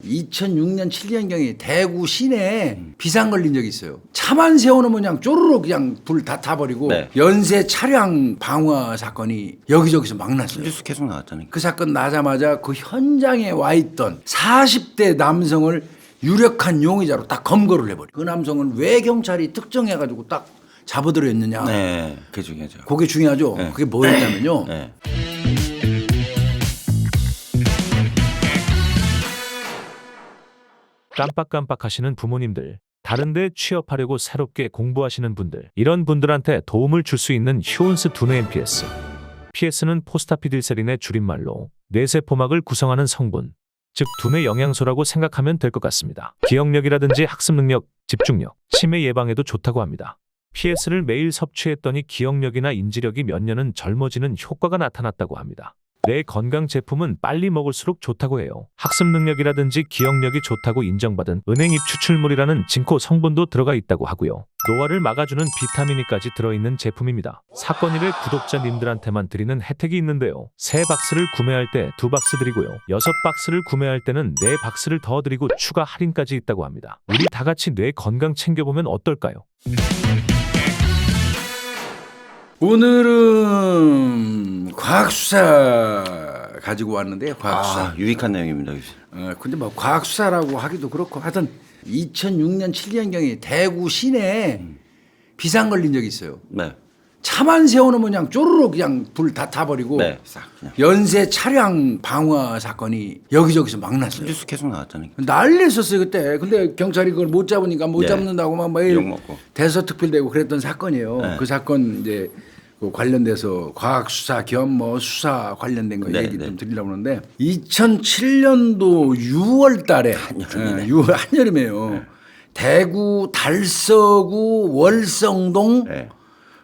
2006년 7년경에 대구 시내에 비상 걸린 적이 있어요. 차만 세워놓으면 그냥 쪼르륵 그냥 불 다 타버리고 네. 연쇄 차량 방화 사건이 여기저기서 막 났어요. 뉴스 계속 나왔잖아요. 그 사건 나자마자 그 현장에 와 있던 40대 남성을 유력한 용의자로 딱 검거를 해버려. 그 남성은 왜 경찰이 특정해가지고 딱 잡아들였느냐. 네, 그게 중요하죠. 그게 중요하죠. 네. 그게 뭐였냐면요. 네. 깜빡깜빡 하시는 부모님들, 다른데 취업하려고 새롭게 공부하시는 분들, 이런 분들한테 도움을 줄 수 있는 휴온스 두뇌 NPS. PS는 포스타피딜세린의 줄임말로 뇌세포막을 구성하는 성분, 즉 두뇌 영양소라고 생각하면 될 것 같습니다. 기억력이라든지 학습 능력, 집중력, 치매 예방에도 좋다고 합니다. PS를 매일 섭취했더니 기억력이나 인지력이 몇 년은 젊어지는 효과가 나타났다고 합니다. 뇌 건강 제품은 빨리 먹을수록 좋다고 해요. 학습 능력이라든지 기억력이 좋다고 인정받은 은행잎 추출물이라는 징코 성분도 들어가 있다고 하고요. 노화를 막아주는 비타민이까지 들어있는 제품입니다. 사건 1회 구독자님들한테만 드리는 혜택이 있는데요. 3박스를 구매할 때 2박스 드리고요. 6박스를 구매할 때는 4박스를 더 드리고 추가 할인까지 있다고 합니다. 우리 다 같이 뇌 건강 챙겨보면 어떨까요? 오늘은 과학수사 가지고 왔는데요. 과학수사. 유익한 내용입니다. 근데 뭐 과학수사라고 하기도 그렇고 하여튼 2006년 7년경에 대구 시내에 비상 걸린 적이 있어요. 네. 차만 세워놓으면 그냥 쪼르륵 그냥 불 다 타버리고 네, 싹 그냥. 연쇄 차량 방화 사건이 여기저기서 막 났어요. 뉴스 계속 나왔잖아요. 난리였었어요 그때. 근데 경찰이 그걸 못 잡으니까 못 네. 잡는다고 막 매일 욕먹고. 대서특필되고 그랬던 사건이에요. 네. 그 사건 이제 그 관련돼서 과학 수사 겸 뭐 수사 관련된 거 네, 얘기 네. 좀 드리려고 그러는데 2007년도 6월 달에 한여름이네. 6월 한여름이에요. 대구 달서구 월성동 네.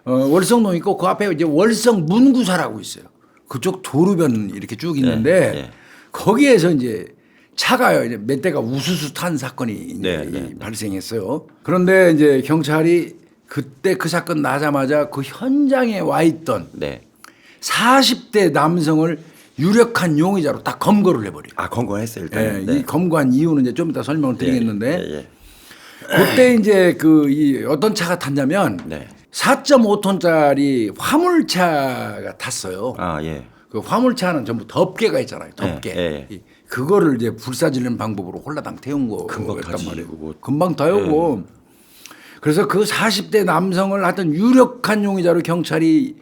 월성동 있고 그 앞에 이제 월성 문구사라고 있어요. 그쪽 도로변 이렇게 쭉 있는데 네. 거기에서 이제 차가요. 이제 몇 대가 우수수 탄 사건이 이제 네. 발생했어요. 그런데 이제 경찰이 그때 그 사건 나자마자 그 현장에 와 있던 네. 40대 남성을 유력한 용의자로 딱 검거를 해버려요. 검거했어요 일단. 예, 네. 이 검거한 이유는 이제 좀 이따 설명을 드리겠는데 예. 그때 이제 이 어떤 차가 탔냐면 네. 4.5톤짜리 화물차가 탔어요. 예. 그 화물차는 전부 덮개가 있잖아요. 덮개. 예. 그거를 이제 불사지르는 방법으로 홀라당 태운 금방 거였단 타지, 말이에요. 그거. 금방 타요. 그래서 그 40대 남성을 하여튼 유력한 용의자로 경찰이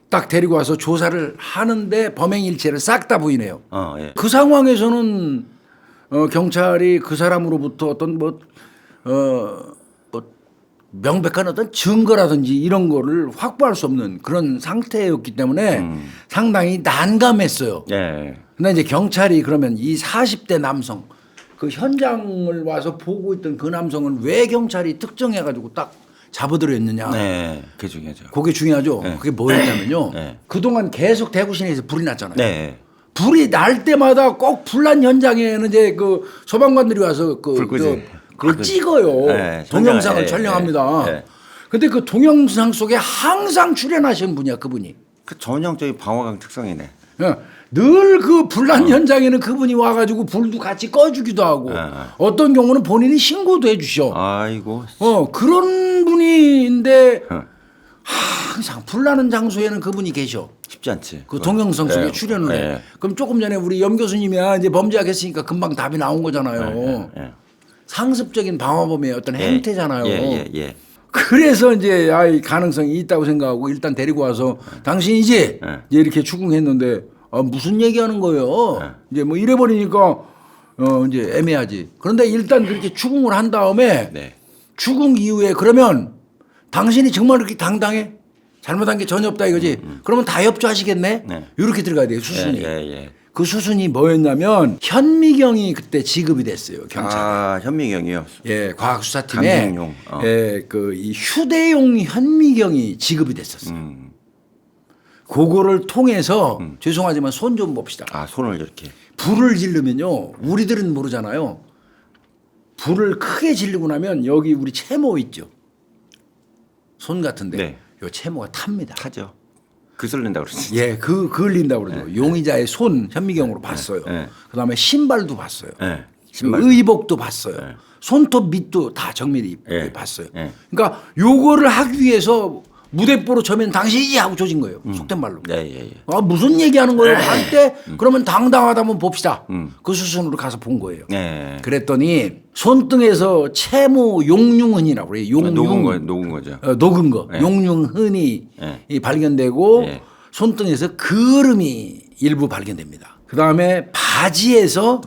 딱 데리고 와서 조사를 하는데 범행 일체를 싹 다 부인해요. 예. 그 상황에서는 경찰이 그 사람으로부터 어떤 뭐 명백한 어떤 증거라든지 이런 거를 확보할 수 없는 그런 상태였기 때문에 상당히 난감했어요. 예. 근데 이제 경찰이 그러면 이 40대 남성 그 현장을 와서 보고 있던 그 남성은 왜 경찰이 특정해가지고 딱 잡아들였느냐. 네. 그게 중요하죠. 그게 중요하죠. 네. 그게 뭐였냐면요. 네. 그동안 계속 대구 시내에서 불이 났잖아요. 네. 불이 날 때마다 꼭 불난 현장에는 이제 그 소방관들이 와서 불 끄지. 그걸 찍어요. 네. 동영상을 네. 촬영합니다. 네. 근데 그 동영상 속에 항상 출연하시는 분이야, 그분이. 그 전형적인 방화강 특성이네. 늘 그 불난 현장에는 그분이 와가지고 불도 같이 꺼주기도 하고 어떤 경우는 본인이 신고도 해주셔. 아이고. 그런 분인데 항상 불나는 장소에는 그분이 계셔. 쉽지 않지. 그 동영상 속에 네. 출연을 해. 네. 그럼 조금 전에 우리 염 교수님이야 이제 범죄학 했으니까 금방 답이 나온 거잖아요. 네. 상습적인 방화범의 어떤 행태잖아요. 예. 그래서 이제 이 가능성이 있다고 생각하고 일단 데리고 와서 당신이지 이제 이렇게 추궁했는데 무슨 얘기하는 거예요? 이제 뭐 이래버리니까 이제 애매하지. 그런데 일단 그렇게 추궁을 한 다음에 네. 추궁 이후에 그러면 당신이 정말 그렇게 당당해? 잘못한 게 전혀 없다 이거지. 그러면 다 협조하시겠네? 네. 이렇게 들어가야 돼요 수순이. 예. 그 수순이 뭐였냐면 현미경이 그때 지급이 됐어요 경찰. 현미경이요. 예, 과학수사팀에 감정용. 예, 그 이 휴대용 현미경이 지급이 됐었어요. 그거를 통해서 죄송하지만 손 좀 봅시다. 손을 이렇게. 불을 지르면요, 우리들은 모르잖아요. 불을 크게 지르고 나면 여기 우리 채모 있죠. 손 같은데 네. 요 채모가 탑니다. 타죠. 그슬린다 그러지. 예, 그을린다고 그러죠. 용의자의 손 현미경으로 봤어요. 네. 그다음에 신발도 봤어요. 네. 의복도 봤어요. 손톱 밑도 다 정밀히 예. 봤어요. 예. 그러니까 요거를 하기 위해서 무대뽀로 처면 당신이지 하고 조진 거예요. 속된 말로. 예, 예, 예. 아, 무슨 얘기하는 거예요? 할 때 그러면 당당하다면 봅시다. 그 수순으로 가서 본 거예요. 예. 그랬더니 손등에서 채모 용융흔이라고 그래요. 용융. 녹은 거죠. 녹은 거. 예. 용융흔이 예. 이 발견되고 예. 손등에서 그름이 일부 발견됩니다. 그다음에 바지에서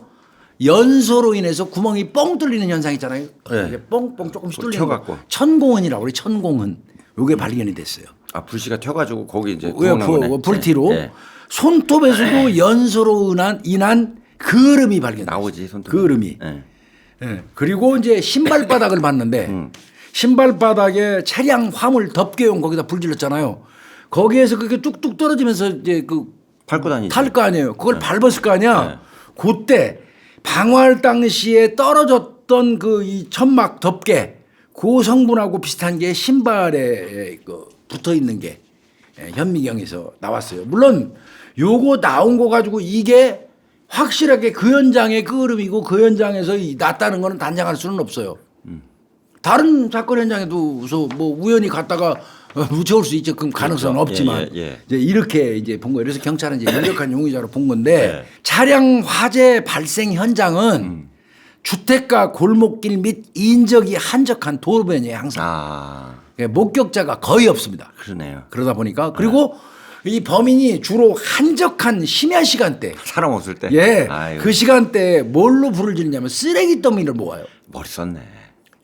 연소로 인해서 구멍이 뻥 뚫리는 현상 있잖아요. 예. 이게 뻥뻥 조금씩 뚫리는 튀어갖고. 거. 천공흔이라고 그래요. 천공흔. 요게 발견이 됐어요. 아 불씨가 튀어가지고 거기 이제 왜 구멍 난 거네. 불티로 예. 손톱에서도 연소로 인한 그름이 발견돼요. 나오지 손톱. 그름이. 예. 예. 그리고 이제 신발바닥을 봤는데 신발바닥에 차량 화물 덮개용 거기다 불 질렀잖아요. 거기에서 그게 뚝뚝 떨어지면서 이제 그 밟고 다니죠. 탈 거 아니에요. 그걸 밟았을 거 아니야. 그때 방화할 당시에 떨어졌던 그 이 천막 덮개 그 성분하고 비슷한 게 신발에 그 붙어 있는 게 현미경에서 나왔어요. 물론 요거 나온 거 가지고 이게 확실하게 그 현장의 그름이고 그 현장에서 났다는 거는 단정할 수는 없어요. 다른 사건 현장에도 뭐 우연히 갔다가 묻혀올 수 있죠. 그럼 가능성은 그렇죠. 없지만 예, 예. 이제 이렇게 이제 본 거예요. 그래서 경찰은 이제 유력한 용의자로 본 건데 예. 차량 화재 발생 현장은 주택가 골목길 및 인적이 한적한 도로변이에요. 항상 목격자가 거의 없습니다. 그러네요. 그러다 보니까 그리고 이 범인이 주로 한적한 심야 시간대 사람 없을 때. 예, 아이고, 그 시간대에 뭘로 불을 지르냐면 쓰레기 더미를 모아요. 머리 썼네.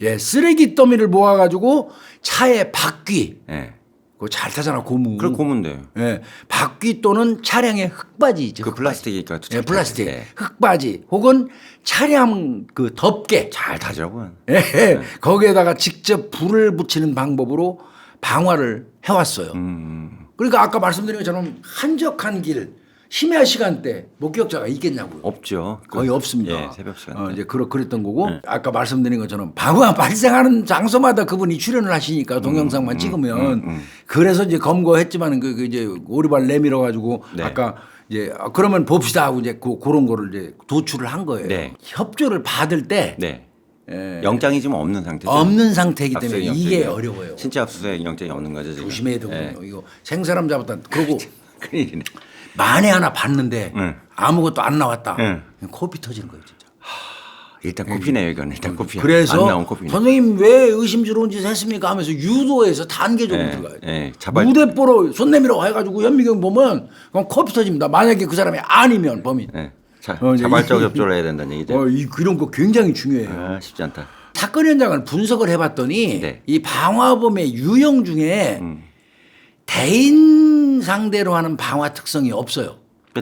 예, 쓰레기 더미를 모아가지고 차에 바퀴, 예. 그거 잘 타잖아 고무. 그걸 고문돼요. 예, 바퀴 또는 차량의 흙바지 있죠. 그 플라스틱이니까. 예, 플라스틱, 예. 흙바지 혹은 차량 그 덮개. 잘 타죠. 예, 거기에다가 직접 불을 붙이는 방법으로 방화를 해왔어요. 그러니까 아까 말씀드린 것처럼 한적한 길, 심야 시간대 목격자가 있겠냐고요. 없죠. 거의 없습니다. 예, 새벽 시간대. 이제 그랬던 거고 아까 말씀드린 것처럼 방화 발생하는 장소마다 그분이 출연을 하시니까 동영상만 찍으면 그래서 이제 검거했지만은 그 이제 오리발 내밀어 가지고 네. 아까 이제 그러면 봅시다 하고 이제 그런 거를 이제 도출을 한 거예요. 네. 협조를 받을 때 네. 영장이 지금 없는 상태죠. 없는 상태이기 때문에 압수수색 이게 영장이. 어려워요. 신체 압수수색 영장이 없는 거죠. 지금. 조심해야 되거든요. 예. 이거 생사람 잡았다. 그러고 큰일이네. 만에 하나 봤는데 아무것도 안 나왔다. 응. 코피 터지는 거예요, 진짜. 일단 코피네요, 이건. 일단 코피야. 안 그래서 나온 코피네. 선생님 왜 의심스러운 짓을 했습니까 하면서 유도해서 단계적으로 들어가요. 예. 무대뽀로 손 내밀어 해가지고 현미경 보면 그럼 코피 터집니다. 만약에 그 사람이 아니면 범인. 예. 이제 자발적 협조를 해야 된다는 얘기죠. 이런 거 굉장히 중요해요. 아, 쉽지 않다. 사건 현장을 분석을 해봤더니 네. 이 방화범의 유형 중에 대인 상대로 하는 방화 특성이 없어요.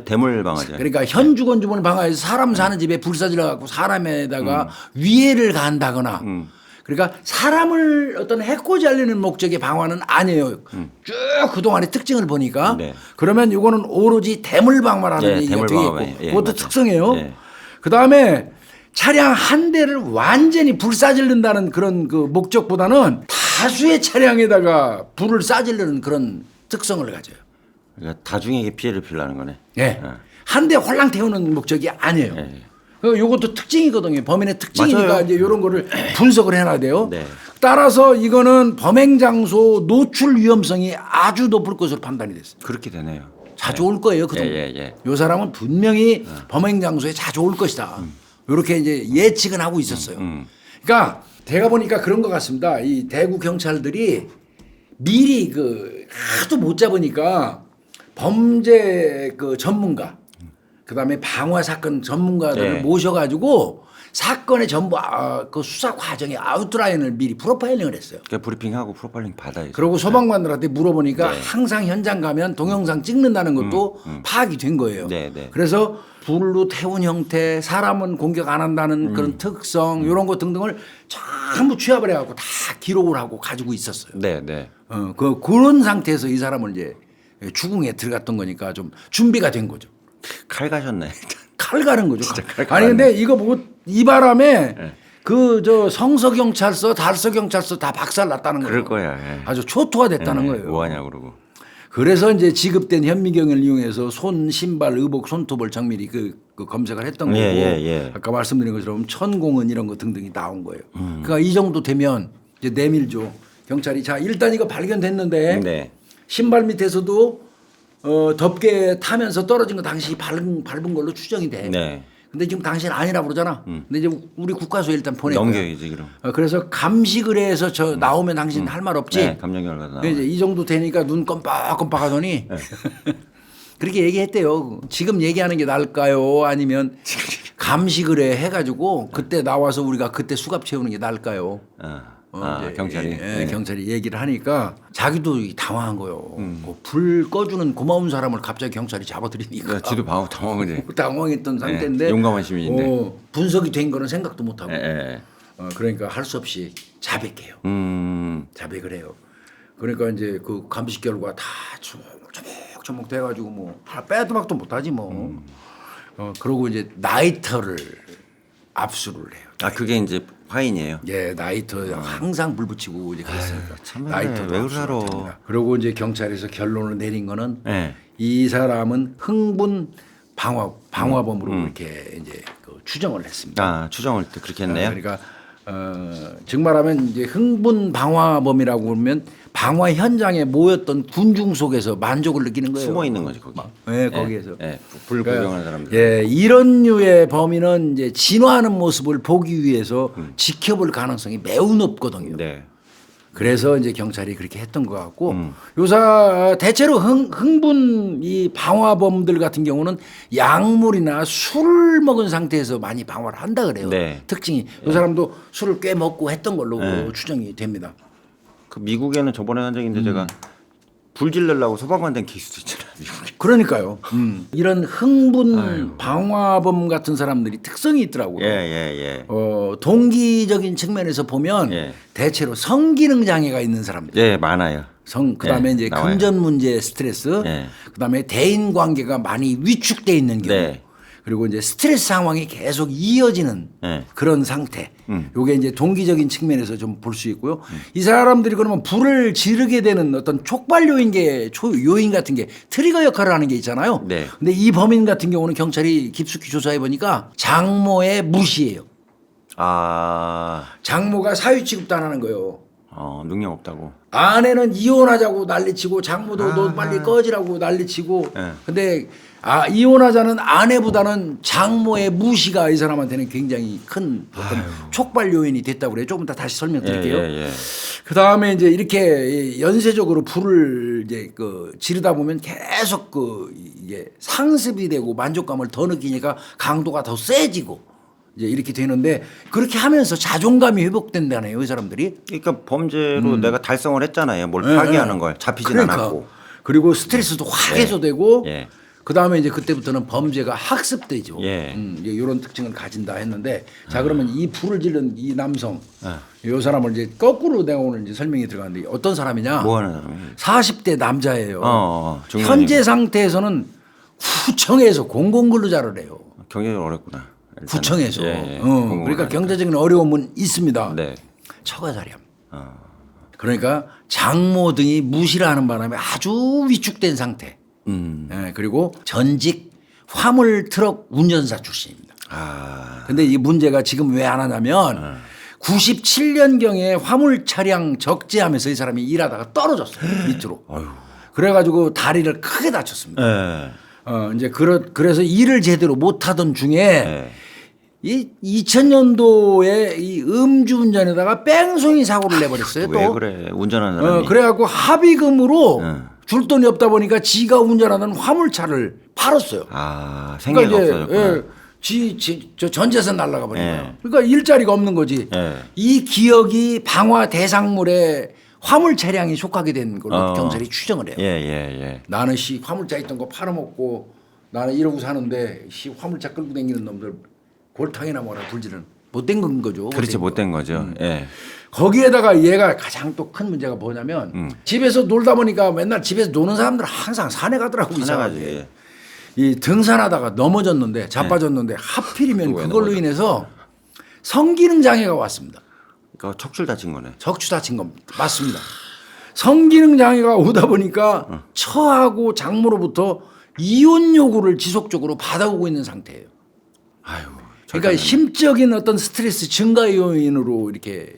대물 방아죠. 그러니까 현주건 주문을 방화해서 사람 사는 집에 불사질러 갖고 사람에다가 위해를 가한다거나 그러니까 사람을 어떤 해코지 하려는 목적의 방화는 아니에요. 쭉 그동안의 특징을 보니까 네. 그러면 이거는 오로지 대물 방화라는 예, 얘기가 대물 되겠고 방화예요. 예, 그것도 맞죠. 특성이에요. 예. 그다음에 차량 한 대를 완전히 불사질른다는 그런 그 목적보다는 다수의 차량에다가 불을 쏴질르는 그런 특성을 가져요. 그러니까 다중에게 피해를 피우려는 거네. 예. 한 대 홀랑 태우는 목적이 아니에요. 예. 이것도 특징이거든요. 범인의 특징이니까 맞아요. 이제 이런 거를 분석을 해놔야 돼요. 네. 따라서 이거는 범행 장소 노출 위험성이 아주 높을 것으로 판단이 됐어요. 그렇게 되네요. 자주 올 거예요. 그 정도. 예. 이 사람은 분명히 범행 장소에 자주 올 것이다. 이렇게 이제 예측은 하고 있었어요. 그러니까 제가 보니까 그런 것 같습니다. 이 대구 경찰들이 미리 그 하도 못 잡으니까 범죄 그 전문가, 그다음에 방화 사건 전문가들을 네. 모셔가지고 사건의 전부 그 수사 과정의 아웃라인을 미리 프로파일링을 했어요. 그러니까 브리핑하고 프로파일링 받아야죠. 그리고 소방관들한테 물어보니까 네. 항상 현장 가면 동영상 찍는다는 것도 파악이 된 거예요. 네. 그래서 불로 태운 형태, 사람은 공격 안 한다는 그런 특성, 이런 것 등등을 전부 취합을 해갖고 다 기록을 하고 가지고 있었어요. 네. 그런 상태에서 이 사람을 이제 추궁에 들어갔던 거니까 좀 준비가 된 거죠. 칼 가셨네. 칼 가는 거죠. 칼 아니 근데 이거 보고 이 바람에 네. 그 저 성서경찰서, 달서경찰서 다 박살 났다는 거예요. 그럴 거야. 예. 아주 초토화 됐다는 거예요. 뭐하냐 그러고. 그래서 이제 지급된 현미경을 이용해서 손, 신발, 의복, 손톱을 정밀히 그 검색을 했던 거고 예. 아까 말씀드린 것처럼 천공은 이런 거 등등이 나온 거예요. 그러니까 이 정도 되면 이제 내밀죠. 경찰이 자 일단 이거 발견됐는데 네. 신발 밑에서도 덮개 타면서 떨어진 거 당신이 밟은 걸로 추정이 돼. 네. 근데 지금 당신 아니라고 그러잖아. 근데 이제 우리 국과수에 일단 보내. 넘겨야지 그럼. 그래서 감식을 해서 저 나오면 당신 할 말 없지. 네, 감정 결과도 나와. 이제 이 정도 되니까 눈 껌빡껌빡 하더니 그렇게 얘기했대요. 지금 얘기하는 게 나을까요? 아니면 감식을 해가지고 그때 나와서 우리가 그때 수갑 채우는 게 나을까요? 이제 경찰이. 네. 경찰이 얘기를 하니까 자기도 당황한 거예요. 뭐불 꺼주는 고마운 사람을 갑자기 경찰이 잡아들이니까. 지도 당황하지. 당황했던 상태인데 용감한 시민인데. 분석이 된 거는 생각도 못하고 예. 그러니까 할 수 없이 자백해요. 자백을 해요. 그러니까 이제 그 감식 결과 다 조목조목 돼가지고 뭐 빼도 박도 못하지 뭐. 그러고 이제 나이터를 압수를 해요. 그게 이제 화인이에요. 예, 나이터 항상 불 붙이고 이제 그랬으니까 참 나이터도 왜 압수를 그러러. 합니다. 그리고 이제 경찰에서 결론을 내린 거는 네. 이 사람은 흥분 방화범으로 이렇게 이제 그 추정을 했습니다. 추정을 때 그렇게 했네요. 그러니까 즉 말하면 이제 흥분 방화범이라고 하면 방화 현장에 모였던 군중 속에서 만족을 느끼는 거예요. 숨어 있는 거지 거기. 네, 거기에서. 불 구경하는 사람들. 예, 이런 류의 범인은 이제 진화하는 모습을 보기 위해서 지켜볼 가능성이 매우 높거든요. 네. 그래서 이제 경찰이 그렇게 했던 것 같고 요사 대체로 흥분 이 방화범들 같은 경우는 약물이나 술을 먹은 상태에서 많이 방화를 한다 그래요. 네. 특징이 이 사람도 술을 꽤 먹고 했던 걸로 추정이 됩니다. 그 미국에는 저번에 한 적인데 제가 불 지르려고 소방관 된 케이스도 있잖아요. 미국에. 그러니까요. 이런 흥분 방화범 같은 사람들이 특성이 있더라고요. 예. 동기적인 측면에서 보면 예. 대체로 성기능 장애가 있는 사람들. 예, 많아요. 그다음에 이제 나와요. 금전 문제 스트레스, 예. 그다음에 대인 관계가 많이 위축돼 있는 경우, 네. 그리고 이제 스트레스 상황이 계속 이어지는 예. 그런 상태. 요게 이제 동기적인 측면에서 좀 볼 수 있고요. 이 사람들이 그러면 불을 지르게 되는 어떤 촉발 요인 같은 게 트리거 역할을 하는 게 있잖아요. 네. 근데 이 범인 같은 경우는 경찰이 깊숙이 조사해 보니까 장모의 무시예요. 장모가 사유 취급도 안 하는 거예요. 능력 없다고. 아내는 이혼하자고 난리치고 장모도 너 빨리 꺼지라고 난리치고 네. 근데 이혼하자는 아내보다는 장모의 무시가 이 사람한테는 굉장히 큰 어떤 촉발 요인이 됐다고 그래요. 조금 이따 다시 설명드릴게요. 예. 그 다음에 이제 이렇게 연쇄적으로 불을 이제 지르다 보면 계속 이게 상습이 되고 만족감을 더 느끼니까 강도가 더 세지고 이제 이렇게 되는데 그렇게 하면서 자존감이 회복된다네요, 이 사람들이. 그러니까 범죄로 내가 달성을 했잖아요. 뭘 파괴하는 걸 잡히진 않았고. 그리고 스트레스도 확 해소되고 예. 그다음에 이제 그때부터는 범죄가 학습되죠. 예. 이런 특징을 가진다 했는데 자 그러면 이 불을 지른 이 남성 이 사람을 이제 거꾸로 내가 오늘 이제 설명이 들어갔는데 어떤 사람이냐? 뭐 하는 사람이에요? 40대 남자예요. 중년이고. 현재 상태에서는 구청에서 공공근로자를 해요. 경제가 어렵구나. 일단은. 구청에서. 예. 그러니까 경제적인 어려움은 있습니다. 네. 처가자리함. 그러니까 장모 등이 무시를 하는 바람에 아주 위축된 상태. 예, 그리고 전직 화물 트럭 운전사 출신입니다. 근데 이 문제가 지금 왜 안 하냐면 97년경에 화물 차량 적재하면서 이 사람이 일하다가 떨어졌어요. 밑으로. 그래가지고 다리를 크게 다쳤습니다. 예. 이제 그래서 일을 제대로 못하던 중에 이 2000년도에 이 음주운전에다가 뺑소니 사고를 내버렸어요. 왜 또. 그래? 운전하는 사람이. 그래갖고 합의금으로 줄 돈이 없다 보니까 지가 운전하는 화물차를 팔았어요. 생계가 없어졌구나. 저 전재산 날라가 버린 예. 거예요. 그러니까 일자리가 없는 거지. 예. 이 기억이 방화 대상물에 화물 차량이 속하게 된 걸로 경찰이 추정을 해요. 예. 나는 화물차 있던 거 팔아먹고 나는 이러고 사는데 화물차 끌고 다니는 놈들 골탕이나 뭐라 불지는 못된 건 거죠. 그렇지 못된 거죠. 예. 거기에다가 얘가 가장 또 큰 문제가 뭐냐면 집에서 놀다 보니까 맨날 집에서 노는 사람들 항상 산에 가더라고. 이상하게. 이 등산하다가 넘어졌는데 자빠졌는데 하필이면 그걸로 인해서 성기능 장애가 왔습니다. 그러니까 척추를 다친 거네. 척추 다친 겁니다. 맞습니다. 성기능 장애가 오다 보니까 처하고 장모로부터 이혼 요구를 지속적으로 받아오고 있는 상태예요. 아유. 그러니까 심적인 어떤 스트레스 증가 요인으로 이렇게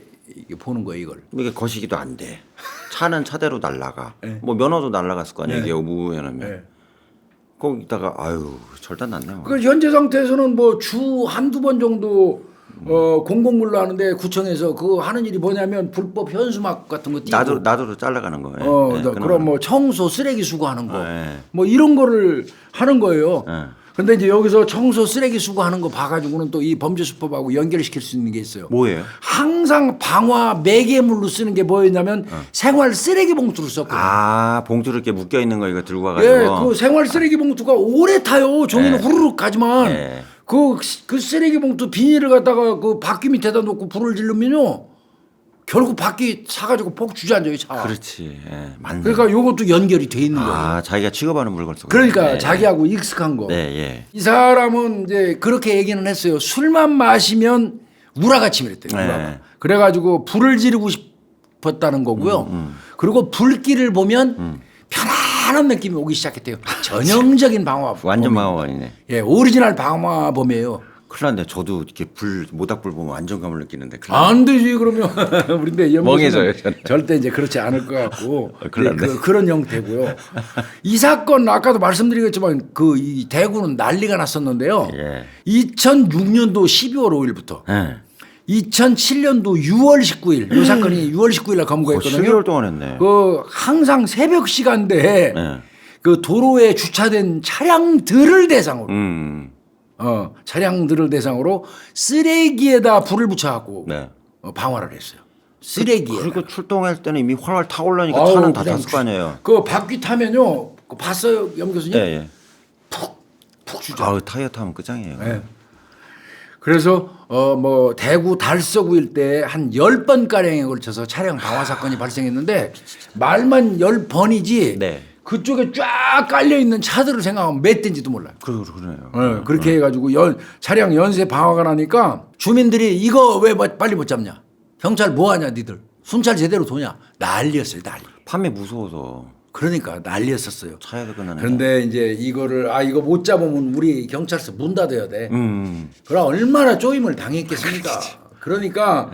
보는 거예요, 이걸. 이게 거시기도 안 돼. 차는 차대로 날라가. 네. 뭐 면허도 날라갔을 거 아니에요. 네. 이게 무면허면. 네. 거기다가 아유 절단 났네요. 그 현재 상태에서는 뭐 주 한두 번 정도 공공물로 하는데 구청에서 그 하는 일이 뭐냐면 불법 현수막 같은 거 띄고 나도로 잘라가는 거예요. 네, 그럼 뭐 청소 쓰레기 수거하는 거 네. 뭐 이런 거를 하는 거예요. 네. 근데 이제 여기서 청소 쓰레기 수거하는 거 봐가지고는 또 이 범죄수법하고 연결시킬 수 있는 게 있어요. 뭐예요? 항상 방화 매개물로 쓰는 게 뭐였냐면 생활 쓰레기 봉투를 썼거든요. 아 봉투를 이렇게 묶여 있는 거 이거 들고 와가지고. 예, 그 생활 쓰레기 봉투가 오래 타요. 종이는 네. 후루룩 가지만 네. 그 쓰레기 봉투 비닐을 갖다가 그 바퀴 밑에다 놓고 불을 지르면요 결국 바퀴 사가지고 폭 주저앉아요 차. 그렇지. 예, 맞네. 그러니까 요것도 연결이 돼 있는 거예요. 아 자기가 취급하는 물건 쓰고. 그러니까 네. 자기하고 익숙한 거. 네, 예. 이 사람은 이제 그렇게 얘기는 했어요. 술만 마시면 우라가침이랬대요. 네. 우라가. 그래가지고 불을 지르고 싶었다는 거고요. 그리고 불길을 보면 편안한 느낌이 오기 시작했대요. 전형적인 방화범. 완전 방어원이네. 예, 오리지널 방화범이에요. 큰일 났네. 저도 이렇게 모닥불 보면 안정감을 느끼는데. 큰일 났네. 안 되지 그러면 우리인데 멍해져요, 저는. 절대 이제 그렇지 않을 것 같고 큰일 났네. 그런 형태고요. 이 사건 아까도 말씀드리겠지만 그 이 대구는 난리가 났었는데요. 예. 2006년도 12월 5일부터 예. 2007년도 6월 19일 이 사건이 6월 19일 날 검거했거든요. 12월 동안 했네. 그 항상 새벽 시간대에 예. 그 도로에 주차된 차량들을 대상으로 차량들을 대상으로 쓰레기에다 불을 붙여갖고 네. 방화를 했어요. 쓰레기에. 그리고 출동할 때는 이미 활활 타고 올라니까 아우, 차는 다 그냥 탔을 거 아니에요. 그 바퀴 타면요. 그거 봤어요, 염 교수님? 예, 예. 푹 주죠. 아우 타이어 타면 끝장이에요. 네. 그래서 뭐 대구 달서구 일대에 한 10번 가량에 걸쳐서 차량 방화 사건이 발생했는데 말만 10번이지 네. 그쪽에 쫙 깔려 있는 차들을 생각하면 몇 대인지도 몰라요. 그러네요. 네, 그렇게 해가지고 차량 연쇄 방화가 나니까 주민들이 이거 왜 빨리 못 잡냐? 경찰 뭐 하냐 니들? 순찰 제대로 도냐? 난리였어요, 난리. 밤에 무서워서 그러니까 난리였었어요. 차에도 끝나는. 그런데 이제 이거를 이거 못 잡으면 우리 경찰서 문 닫아야 돼. 그럼 얼마나 쪼임을 당했겠습니까? 그러니까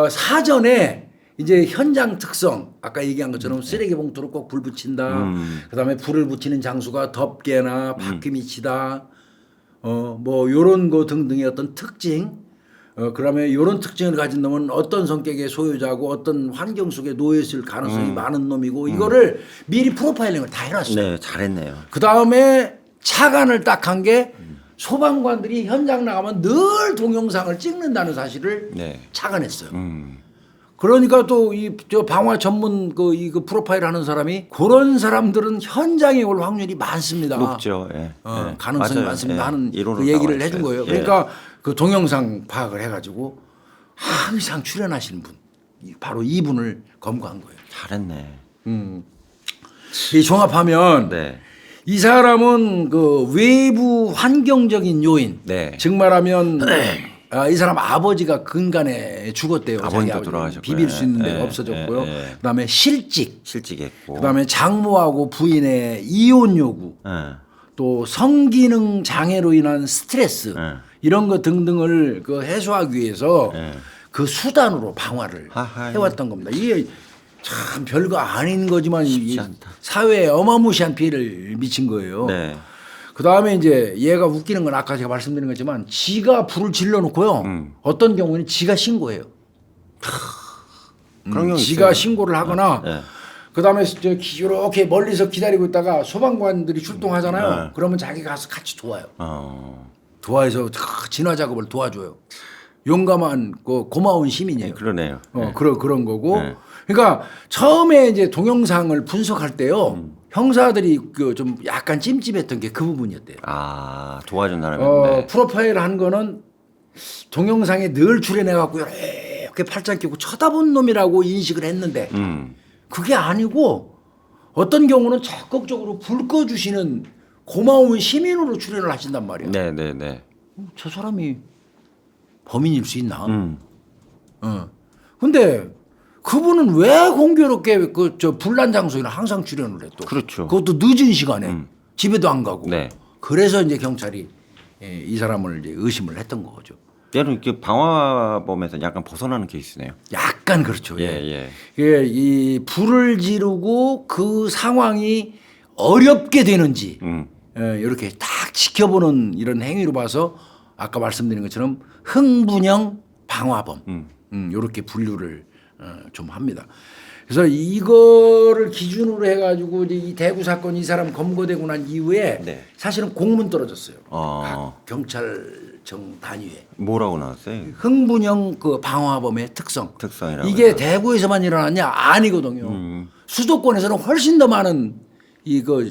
사전에 이제 현장 특성 아까 얘기한 것처럼 쓰레기 봉투로 꼭 불 붙인다. 그다음에 불을 붙이는 장소가 덮개나 바퀴 밑이다. 뭐 요런 거 등등의 어떤 특징. 그러면 이런 특징을 가진 놈은 어떤 성격의 소유자고 어떤 환경 속에 놓여 있을 가능성이 많은 놈이고 이거를 미리 프로파일링을 다 해놨어요. 네, 잘했네요. 그 다음에 차관을 딱 한 게 소방관들이 현장 나가면 늘 동영상을 찍는다는 사실을 네. 착안했어요. 그러니까 또 이 저 방화 전문 그 프로파일 하는 사람이 그런 사람들은 현장에 올 확률이 많습니다. 높죠. 예. 예. 가능성이 맞아요. 많습니다 예. 하는 이론으로 그 얘기를 나와 해준 있어요. 거예요. 예. 그러니까 그 동영상 파악을 해가지고 항상 출연하시는 분 바로 이분을 검거한 거예요. 잘했네. 이 종합하면 네. 이 사람은 그 외부 환경적인 요인, 네. 즉 말하면 이 사람 아버지가 근간에 죽었대요. 자기 아버님도 아버지. 돌아가셨고요. 비빌 수 있는 데가 예, 없어졌고요. 예, 예. 그다음에 실직, 실직했고. 그다음에 장모하고 부인의 이혼 요구, 예. 또 성기능 장애로 인한 스트레스 예. 이런 것 등등을 그 해소하기 위해서 예. 그 수단으로 방화를 하하, 해왔던 겁니다. 이게 참 별거 아닌 거지만 이 않다. 사회에 어마무시한 피해를 미친 거예요. 네. 그 다음에 이제 얘가 웃기는 건 아까 제가 말씀드린 거지만 지가 불을 질러놓고요. 어떤 경우는 지가 신고해요. 그런 경우 지가 있어요. 신고를 하거나 네. 그다음에 이렇게 멀리서 기다리고 있다가 소방관들이 출동하잖아요. 네. 그러면 자기 가서 같이 도와요. 도와서 진화 작업을 도와줘요. 용감한 고마운 시민이에요. 그러네요. 그런 거고. 네. 그러니까 처음에 이제 동영상을 분석할 때요. 형사들이 그 좀 약간 찜찜했던 게 그 부분이었대요. 아 도와준 사람인데. 프로파일 한 거는 동영상에 늘 출연해갖고 이렇게 팔짱 끼고 쳐다본 놈이라고 인식을 했는데 그게 아니고 어떤 경우는 적극적으로 불 꺼주시는 고마운 시민으로 출연을 하신단 말이에요. 네네네. 저 사람이 범인일 수 있나? 근데 그분은 왜 공교롭게 그 저 불난 장소에는 항상 출연을 해 또. 그렇죠. 그것도 늦은 시간에 집에도 안 가고. 네. 그래서 이제 경찰이 이 사람을 이제 의심을 했던 거죠. 얘는 이렇게 방화범에서 약간 벗어나는 케이스네요. 약간 그렇죠. 예. 이 불을 지르고 그 상황이 어렵게 되는지 이렇게 딱 지켜보는 이런 행위로 봐서 아까 말씀드린 것처럼 흥분형 방화범 이렇게 분류를 좀 합니다. 그래서 이거를 기준으로 해가지고 이제 이 대구 사건 이 사람 검거되고 난 이후에 네. 사실은 공문 떨어졌어요. 어. 각 경찰청 단위에. 뭐라고 나왔어요? 흥분형 그 방화범의 특성이라고 이게 해서. 대구에서만 일어났냐? 아니거든요. 수도권에서는 훨씬 더 많은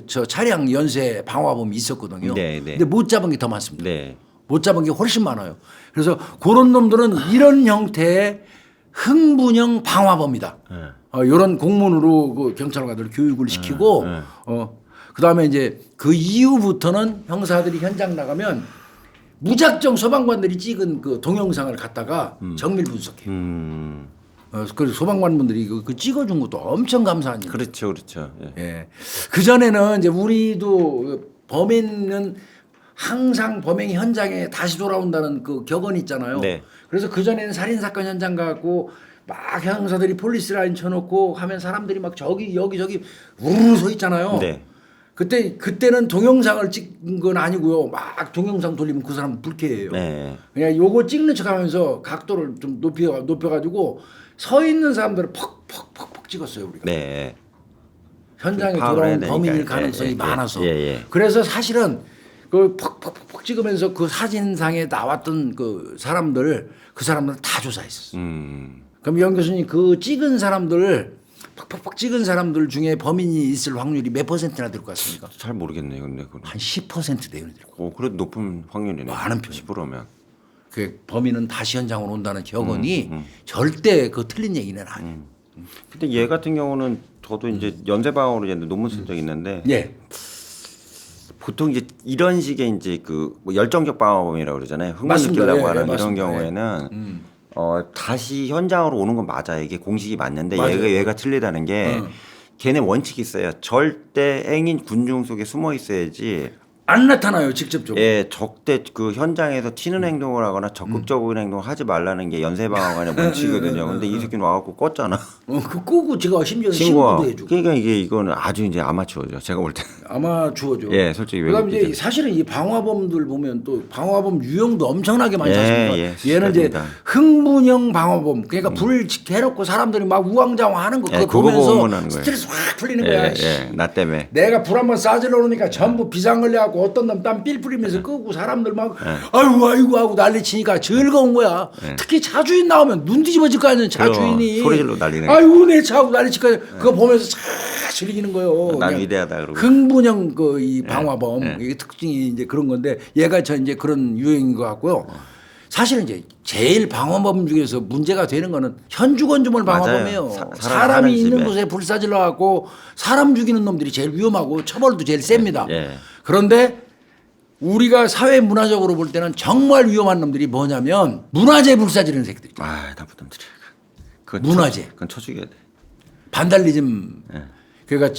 저 차량 연쇄 방화범이 있었거든요. 네. 근데 못 잡은 게 더 많습니다. 네. 못 잡은 게 훨씬 많아요. 그래서 그런 놈들은 이런 형태의 흥분형 방화범이다. 이런 공문으로 그 경찰관들 교육을 시키고 그다음에 이제 그 이후부터는 형사들이 현장 나가면 무작정 소방관들이 찍은 그 동영상을 갖다가 정밀 분석해요. 그래서 소방관분들이 그 찍어준 것도 엄청 감사한 일. 그렇죠. 예. 예. 그 전에는 이제 우리도 범인은 항상 범행 현장에 다시 돌아온다는 그 격언이 있잖아요. 네. 그래서 그 전에는 살인 사건 현장 가고 막 형사들이 폴리스 라인 쳐놓고 하면 사람들이 막 저기 우르르 서 있잖아요. 네. 그때는 동영상을 찍은 건 아니고요. 막 동영상 돌리면 그 사람 불쾌해요. 네. 그냥 요거 찍는 척하면서 각도를 좀 높여가지고 서 있는 사람들을 퍽 찍었어요 우리가. 네. 현장에 파악을 해야 돌아온 되니까. 범인일 가능성이 예. 많아서. 예. 그래서 사실은 그 퍽 찍으면서 그 사진상에 나왔던 그 사람들 다 조사했었어요. 그럼 영 교수님 그 찍은 사람들 퍽 찍은 사람들 중에 범인이 있을 확률이 몇 %나 될 것 같습니까? 잘 모르겠네요. 근데 그건. 한 10% 되는 될 거예요. 그래도 높은 확률이네요. 많은 편. 10%면. 그 범인은 다시 현장으로 온다는 격언이 절대 그 틀린 얘기는 아니에요. 근데 얘 같은 경우는 저도 이제 연쇄방어로 이제 논문 쓴 적이 있는데 예. 보통 이제 이런 식의 이제 그뭐 열정적 방어범이라고 그러잖아요. 흥분 맞습니다. 느끼려고 예, 하는 이런 맞습니다. 경우에는 다시 현장으로 오는 건 맞아요. 이게 공식이 맞는데 맞아요. 얘가 틀리다는 게 걔네 원칙이 있어요. 절대 행인 군중 속에 숨어 있어야지. 안 나타나요 직접적으로. 예, 적대 그 현장에서 튀는 행동을 하거나 적극적인 행동을 하지 말라는 게 연쇄방어관의 원칙이거든요. 근데 이 새끼는 와갖고 껐잖아. 그 끄고 제가 심지어 신고하. 신고도 해주고. 그러니까 이거는 아주 이제 아마추어죠. 제가 볼 때. 아마 주어죠. 예, 솔직히 그다음 이제 외국이죠. 사실은 이 방화범들 보면 또 방화범 유형도 엄청나게 많지 예, 않습니까? 예, 얘는 이제 수십입니다. 흥분형 방화범. 그러니까 불 해놓고 사람들이 막 우왕좌왕하는 거 예, 그거 그거 보면서 보면 하는 거예요. 스트레스 확 풀리는 거야. 나 때문에. 내가 불 한번 쏴질러 놓으니까 전부 비상 걸려갖고 어떤 놈 땀 삘 뿌리면서 끄고 사람들 막 아이고 하고 난리 치니까 즐거운 거야. 특히 차주인 나오면 눈 뒤집어질 거 아니야 차주인이. 소리 질러 난리네. 아이고 내 차고 난리 치니까 그거 보면서 차 즐기는 거예요. 난 그냥 위대하다 그러고. 흥분형 그 이 방화범 이게 특징이 이제 그런 건데 얘가 저 이제 그런 유형인 것 같고요. 사실은 이제 제일 방화범 중에서 문제가 되는 거는 현주건조물 방화범이에요. 사람 사람이 사는 있는 집에. 곳에 불 쏴질러 갖고 사람 죽이는 놈들이 제일 위험하고 처벌도 제일 셉니다. 예. 그런데 우리가 사회 문화적으로 볼 때는 정말 위험한 놈들이 뭐냐면 문화재 불사지르는 새끼들. 나쁜 놈들이. 그건 문화재. 그건 쳐 죽여야 돼. 반달리즘. 그러니까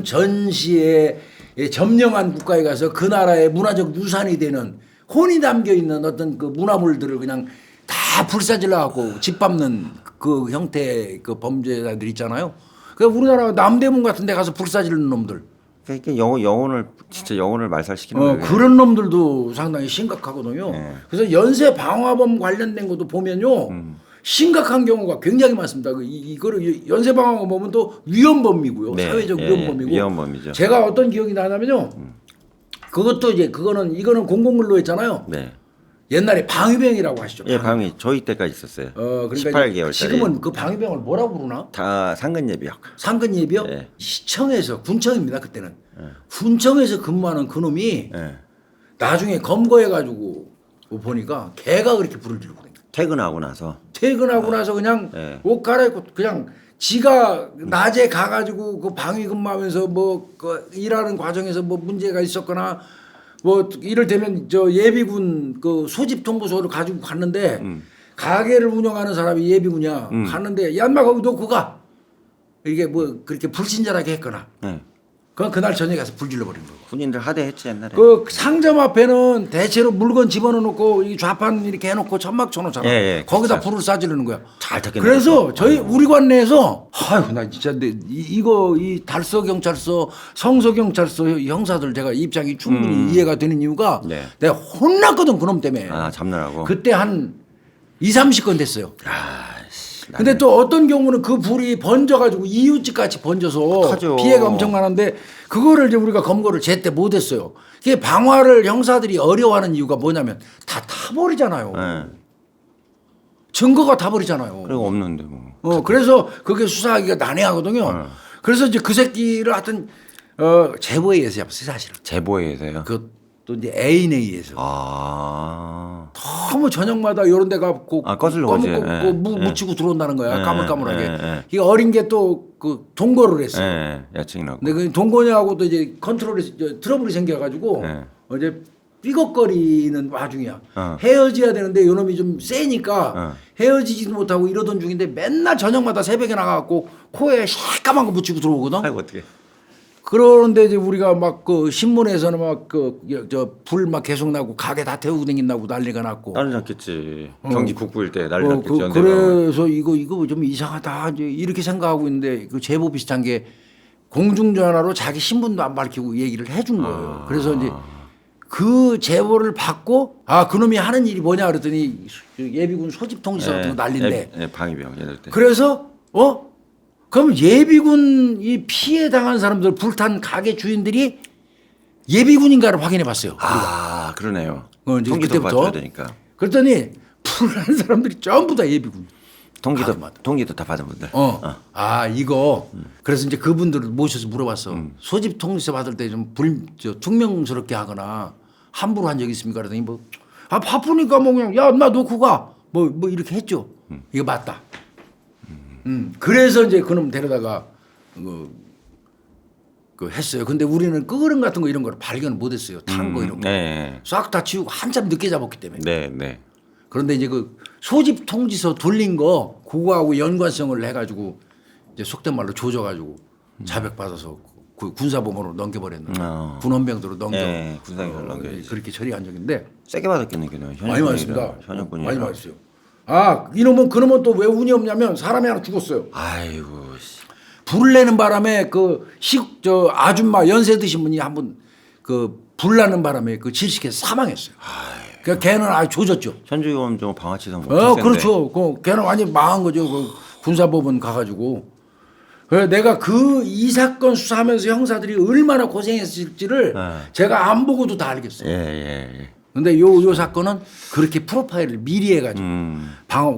전시에 점령한 국가에 가서 그 나라의 문화적 유산이 되는 혼이 담겨 있는 어떤 그 문화물들을 그냥 다 불사질러 갖고 짓밟는 그 형태의 그 범죄자들 있잖아요. 그 우리나라 남대문 같은 데 가서 불사지르는 놈들. 그러니까 영혼을 말살시키는 거예요. 그런 놈들도 상당히 심각하거든요. 그래서 연쇄 방화범 관련된 것도 보면요. 심각한 경우가 굉장히 많습니다. 이거를 연쇄 방화범 보면 또 위헌범이고요. 네. 사회적 예, 위헌범이고. 위헌범이죠. 제가 어떤 기억이 나냐면요. 그것도 이제 이거는 공공근로 했잖아요. 네. 옛날에 방위병이라고 하시죠. 예, 방위 저희 때까지 있었어요. 그러니까 18개월 지금은 그 방위병을 뭐라고 부르나? 다 상근예비역. 상근예비요? 네. 시청에서 군청입니다. 그때는. 군청에서 근무하는 그놈이 예. 나중에 검거해가지고 보니까 걔가 그렇게 불을 지르고 다녀. 퇴근하고 나서 퇴근하고 나서 그냥 네. 옷 갈아입고 그냥 지가 낮에 가가지고 그 방위 근무하면서 그 일하는 과정에서 문제가 있었거나 이를테면 저 예비군 그 소집 통보서를 가지고 갔는데 가게를 운영하는 사람이 예비군이야. 갔는데 야 인마 거기 놓고 가. 이게 뭐 그렇게 불친절하게 했거나. 네. 그건 그날 저녁에 가서 불 질러버린 거고. 군인들 하대했지 옛날에. 그 상점 앞에는 대체로 물건 집어넣고 이 좌판 이렇게 해놓고 천막 쳐놓잖아. 예, 예, 거기다 그쵸. 불을 쏴지르는 거야. 잘 탔겠네. 그래서 저희 우리 관내에서 아유 나 진짜 근데 이거 이 달서 경찰서, 성서 경찰서 형사들 제가 입장이 충분히 이해가 되는 이유가 네. 내가 혼났거든 그놈 때문에. 아 잡느라고. 그때 한 20-30건 됐어요. 아씨. 근데 또 어떤 경우는 그 불이 번져가지고 이웃집같이 번져서 하죠. 피해가 엄청 많은데 그거를 이제 우리가 검거를 제때 못했어요. 이게 방화를 형사들이 어려워하는 이유가 뭐냐면 다 타버리잖아요. 네. 증거가 타버리잖아요. 그리고 없는데 뭐. 그래서 그게 수사하기가 난해하거든요. 그래서 이제 그 새끼를 하여튼 제보에 의해서 잡았어요 사실은. 제보에 의해서요. 그것도 이제 애인에 의해서. 아. 너무 저녁마다 이런 데 가고 거슬러 가지. 예. 묻히고 들어온다는 거야. 예, 까물까물하게. 예. 이 어린 게 또 그 동거를 했어요. 예. 야칭이 나고. 근데 그 동거녀하고도 이제 트러블이 생겨가지고 예. 어제 삐걱거리는 와중이야. 어. 헤어져야 되는데 요놈이 좀 세니까 헤어지지도 못하고 이러던 중인데 맨날 저녁마다 새벽에 나가갖고 코에 새까만 거 묻히고 들어오거든. 아이고 어떻게. 그러는데 이제 우리가 막 그 신문에서는 막 그 저 불 막 계속 나고 가게 다 태우고 다닌다고 난리가 났고. 난리 났겠지. 경기 국부일 때 난리 났겠지. 연대가. 그래서 이거 좀 이상하다 이제 이렇게 생각하고 있는데 그 제보 비슷한 게 공중전화로 자기 신분도 안 밝히고 얘기를 해준 거예요. 그래서 이제 그 제보를 받고 아 그놈이 하는 일이 뭐냐 그랬더니 예비군 소집 통지서 같은 거 난린데. 예, 방위병 얘들 때. 그래서 그럼 예비군 이 피해 당한 사람들 불탄 가게 주인들이 예비군인가를 확인해 봤어요. 아 그러네요. 이제 통기도 그때부터. 받아야 되니까. 그랬더니 불난 사람들이 전부 다 예비군. 통기도 다 받은 분들. 아 이거 그래서 이제 그분들을 모셔서 물어봤어. 소집 통지서 받을 때 좀 퉁명스럽게 하거나 함부로 한 적 있습니까? 그러더니 바쁘니까 뭐 그냥 야 나 놓고 가. 뭐 이렇게 했죠. 이거 맞다. 그래서 이제 그놈 데려다가 그 했어요. 근데 우리는 끄그름 같은 거 이런 걸 발견을 못했어요. 탄 거 이런 거. 네. 싹 다 치우고 한참 늦게 잡았기 때문에. 네. 그런데 이제 그 소집 통지서 돌린 거 그거하고 연관성을 해가지고 이제 속된 말로 조져가지고 자백 받아서 그 군사법원으로 넘겨버렸는데 군원병도로 넘겨. 네, 군사경찰 넘겨야지. 그렇게 처리한 적인데 세게 받았겠네 그냥. 많이 맞습니다. 현역군이. 많이 맞았어요. 아 이놈은 그놈은 또 왜 운이 없냐면 사람이 하나 죽었어요. 아이고. 씨. 불 내는 바람에 저 아줌마 연세 드신 분이 한 분 불 나는 바람에 질식해서 사망했어요. 그러니까 걔는 아주 조졌죠. 현주의원 좀 방아치상 못. 그렇죠. 걔는 완전 망한 거죠. 그 군사법원 가가지고. 그래서 내가 이 사건 수사하면서 형사들이 얼마나 고생했을지를 제가 안 보고도 다 알겠어요. 예. 근데 요 사건은 그렇게 프로파일을 미리 해가지고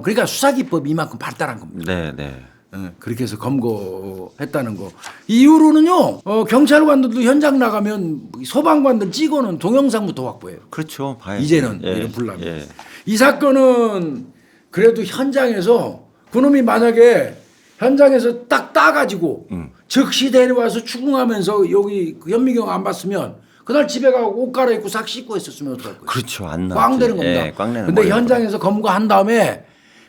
그러니까 수사기법이 이만큼 발달한 겁니다. 네. 그렇게 해서 검거했다는 거. 이후로는요 경찰관들도 현장 나가면 소방관들 찍어놓은 동영상부터 확보해요. 그렇죠. 봐야지. 이제는 이런 불나면. 예. 이 사건은 그래도 현장에서 그놈이 만약에 현장에서 딱 따가지고 즉시 데려와서 추궁하면서 여기 현미경 안 봤으면 그날 집에 가고 옷 갈아입고 싹 씻고 했었으면 어떡할 거예요. 그렇죠. 안 나. 꽝 되는 겁니다. 예, 꽝 내는 근데 거예요. 현장에서 검거한 다음에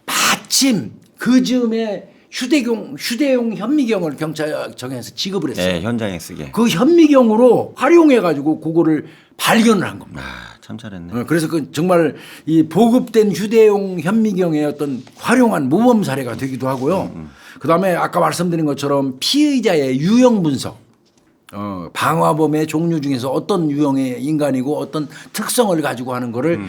마침 그 즈음에 휴대용 현미경을 경찰청에서 지급을 했어요. 예, 현장에 쓰게. 그 현미경으로 활용해가지고 그거를 발견을 한 겁니다. 참 잘했네. 그래서 그 정말 이 보급된 휴대용 현미경의 어떤 활용한 모범 사례가 되기도 하고요. 그다음에 아까 말씀드린 것처럼 피의자의 유형 분석, 방화범의 종류 중에서 어떤 유형의 인간이고 어떤 특성을 가지고 하는 거를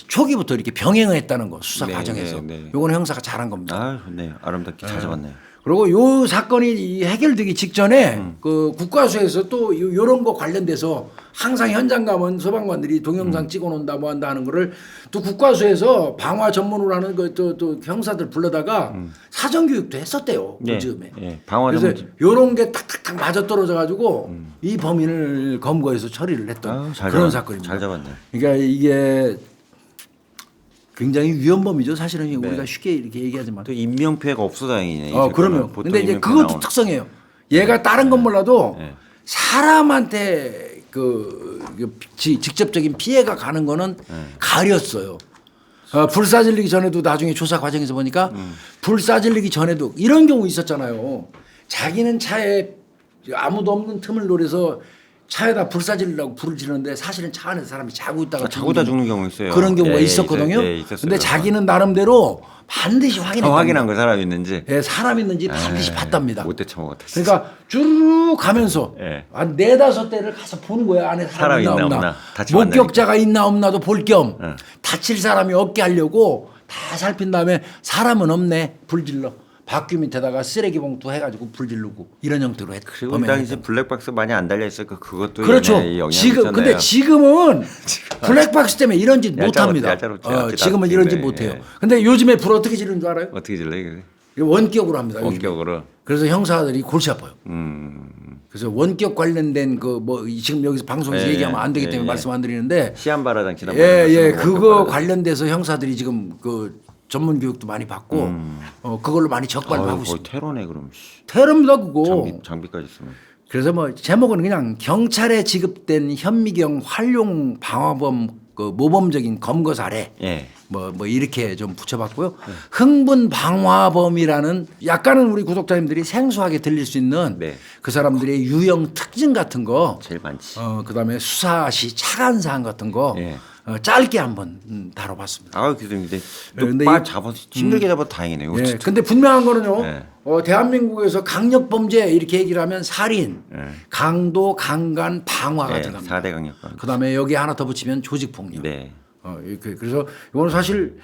초기부터 이렇게 병행했다는 거 수사 과정에서. 요거는 형사가 잘한 겁니다. 아, 좋네요. 아름답게 잘 잡았네요. 그리고 요 사건이 해결되기 직전에 그 국과수에서 또 요런 거 관련돼서 항상 현장 가면 소방관들이 동영상 찍어놓는다 뭐 한다 하는 거를 또 국과수에서 방화 전문으로 하는 또 형사들 불러다가 사전 교육도 했었대요. 그 즈음에. 방화 그래서 전문. 요런 게 탁탁탁 맞아 떨어져 가지고 이 범인을 검거해서 처리를 했던 그런 사건입니다. 잘 잡았네. 그러니까 이게 굉장히 위험범이죠. 사실은 우리가 쉽게 이렇게 얘기하지만. 또 인명피해가 없어 다행이네. 그러면. 근데 이제 그것도 특성이에요. 얘가 다른 건 몰라도 사람한테 직접적인 피해가 가는 거는 가렸어요. 불 싸질리기 전에도 나중에 조사 과정에서 보니까 불 싸질리기 전에도 이런 경우 있었잖아요. 자기는 차에 아무도 없는 틈을 노려서 차에다 불 싸지려고 불을 지르는데 사실은 차 안에서 사람이 자고 있다가 자고 다 죽는 경우 있어요. 그런 경우가 예, 있었거든요. 있었어요. 근데 자기는 나름대로 반드시 확인했다. 확인한 거 사람 있는지. 예, 사람 있는지 반드시 봤답니다. 못돼 처먹었다. 그러니까 쭉 가면서 예. 한 4-5대를 가서 보는 거야. 안에 사람이 있나 없나. 다치면 안 목격자가 있나 없나도 볼 겸 예. 다칠 사람이 없게 하려고 다 살핀 다음에 사람은 없네. 불 질러. 바퀴 밑에다가 쓰레기 봉투 해가지고 불 지르고 이런 형태로 했. 그리고 그 당시 블랙박스 많이 안 달려 있으니까 그것도 그렇죠. 영향이 지금 있잖아요. 근데 지금은 블랙박스 때문에 이런 짓 못합니다. 얄짤없죠. 지금은 이런 짓 못해요. 근데 요즘에 불 어떻게 지르는 줄 알아요? 어떻게 질러 이게? 원격으로 합니다. 요즘에. 원격으로. 그래서 형사들이 골치 아파요. 그래서 원격 관련된 그 뭐 지금 여기서 방송에서 예, 얘기하면 안 되기 때문에 말씀 안 드리는데 시한바라당 지난번에 예, 말씀하신 그거 원격 관련돼서 형사들이 지금 그 전문 교육도 많이 받고 그걸로 많이 적발하고 거의 있습니다. 테러네 그럼. 테러입니다 그거. 장비까지 쓰면. 그래서 뭐 제목은 그냥 경찰에 지급된 현미경 활용 방화범 그 모범적인 검거 사례 예. 뭐 이렇게 좀 붙여봤고요. 흥분 방화범이라는 약간은 우리 구독자님들이 생소하게 들릴 수 있는 네. 그 사람들의 유형 특징 같은 거, 제일 많지. 그다음에 수사시 차관 사항 같은 거 예. 짧게 한번 다뤄봤습니다. 아유 교수님 근데 빠 잡아서 힘들게 잡아도 다행이네요. 예, 근데 분명한 거는요. 네. 대한민국에서 강력 범죄 이렇게 얘기를 하면 살인, 네. 강도, 강간, 방화가 네, 들어갑니다. 4대 강력반. 그다음에 여기 하나 더 붙이면 조직폭력. 네. 이렇게 그래서 이거는 사실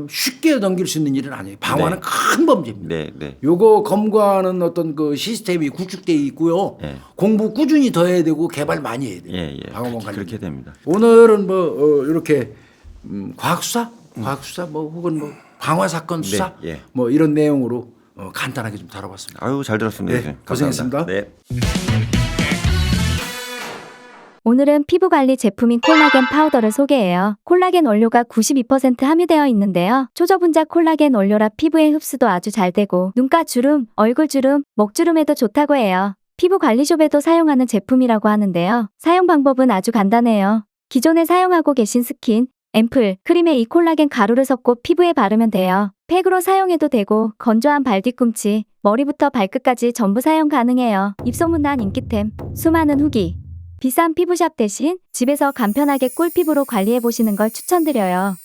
쉽게 넘길 수 있는 일은 아니에요. 방화는 큰 범죄입니다. 네, 네. 요거 검거하는 어떤 그 시스템이 구축돼 있고요. 네. 공부 꾸준히 더 해야 되고 개발 많이 해야 돼요. 예, 예. 방어범 관련. 그렇게 됩니다. 오늘은 뭐 이렇게 과학수사, 뭐 혹은 뭐 방화 사건 수사, 네, 예. 뭐 이런 내용으로 간단하게 좀 다뤄봤습니다. 아유 잘 들었습니다. 네, 교수님. 고생했습니다. 감사합니다. 네. 오늘은 피부관리 제품인 콜라겐 파우더를 소개해요. 콜라겐 원료가 92% 함유되어 있는데요. 초저분자 콜라겐 원료라 피부의 흡수도 아주 잘 되고 눈가 주름, 얼굴 주름, 목 주름에도 좋다고 해요. 피부 관리숍에도 사용하는 제품이라고 하는데요. 사용 방법은 아주 간단해요. 기존에 사용하고 계신 스킨, 앰플, 크림에 이 콜라겐 가루를 섞고 피부에 바르면 돼요. 팩으로 사용해도 되고 건조한 발 뒤꿈치, 머리부터 발끝까지 전부 사용 가능해요. 입소문난 인기템, 수많은 후기. 비싼 피부샵 대신 집에서 간편하게 꿀피부로 관리해보시는 걸 추천드려요.